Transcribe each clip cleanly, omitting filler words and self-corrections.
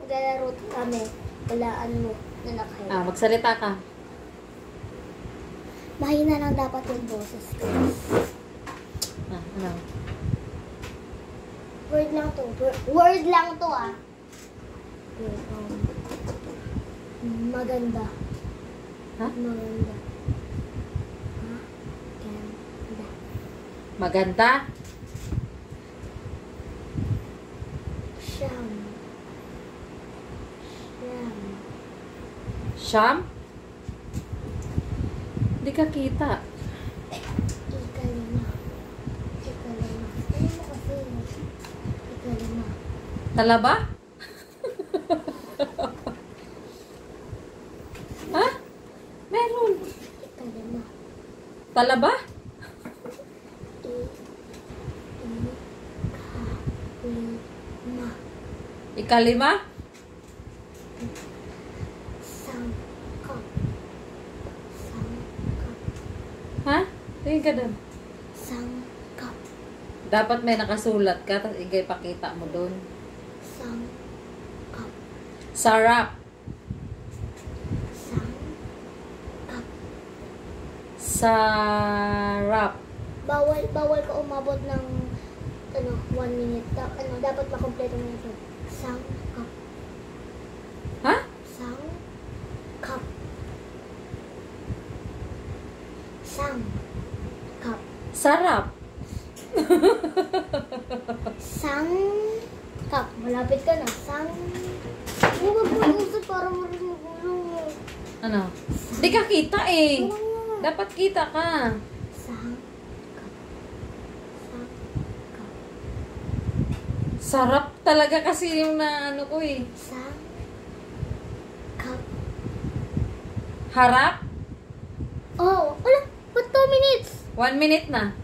maglalaro kami. Walaan mo na nakahiya. Ah, magsalita ka. Mahina lang dapat yung boses ko. Ah, ano? Word lang to. Word lang to ah. Okay, maganda. Ha? Maganda. Maganda. Maganda? Siyam. Siyam. Siyam? Hindi ka kita. Ikalima. Ikalima. Ano mo kasi? Ikalima. Talaba? Ha? Meron. Ikalima. Talaba? Ikalima. Ikalima? Sangkap. Sangkap. Ha? Tingin ka doon. Sangkap. Dapat may nakasulat ka, tapos igay pakita mo doon. Sangkap. Sarap. Sangkap. Sarap. Bawal ka umabot ng 1 minute. Dapat makompleto mo ito. Sangkap. Ha? Sangkap. Sangkap. Sarap. Sangkap. Malapit ka na. Huwag mo usap para marinig mo. Ano? Hindi ka kita eh. Dapat kita ka. Sangkap. Sangkap. Sarap talaga kasi yung na ano ko eh. Sangkap. Harap? Oh, wala. Ba't 2 minutes? 1 minute na.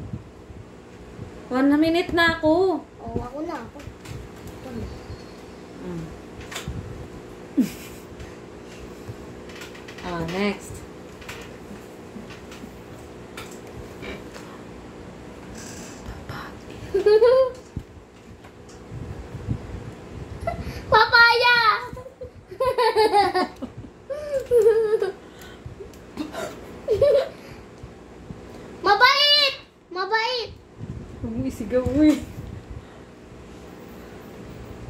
1 minute na ako. Oh, ako na. Ah, next. Papaya! Mabait! Mabait! Huwag mo isigaw mo eh.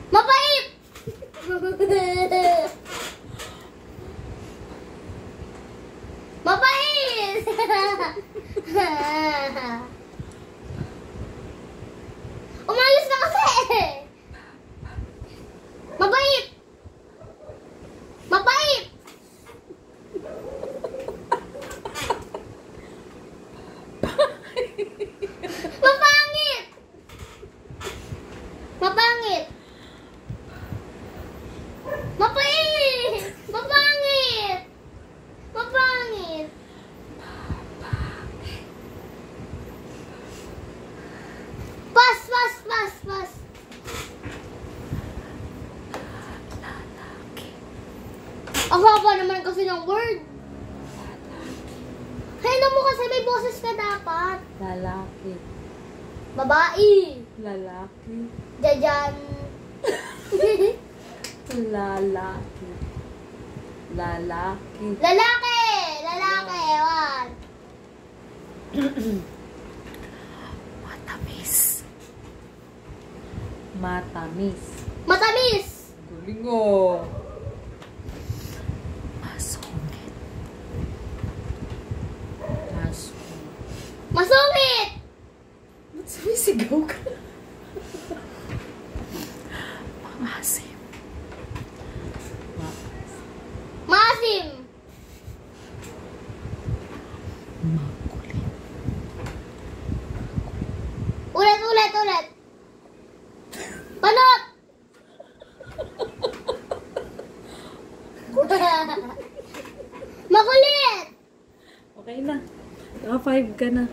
Mabait! Mabait! Umalis na kasi! Mabait! Mabait! Mapangit! Mapangit! Mapait! Mapangit! Mapangit! Pas! Pas! Pas! Pas! Ang haba naman kasi ng word. Kaya mo kasi may boses ka dapat. Lalaki. Babae. Lalaki. Jajan. Lalaki. Lalaki. Lalaki! Lalaki! One. Matamis. Matamis. Matamis! Galing oh. Masungit. Masungit. Masungit! Ba't sumisigaw ka? Maasim. Maasim! Makulit. Ulit, ulit, ulit. Panot! Makulit! Okay na. Naka 5 ka na.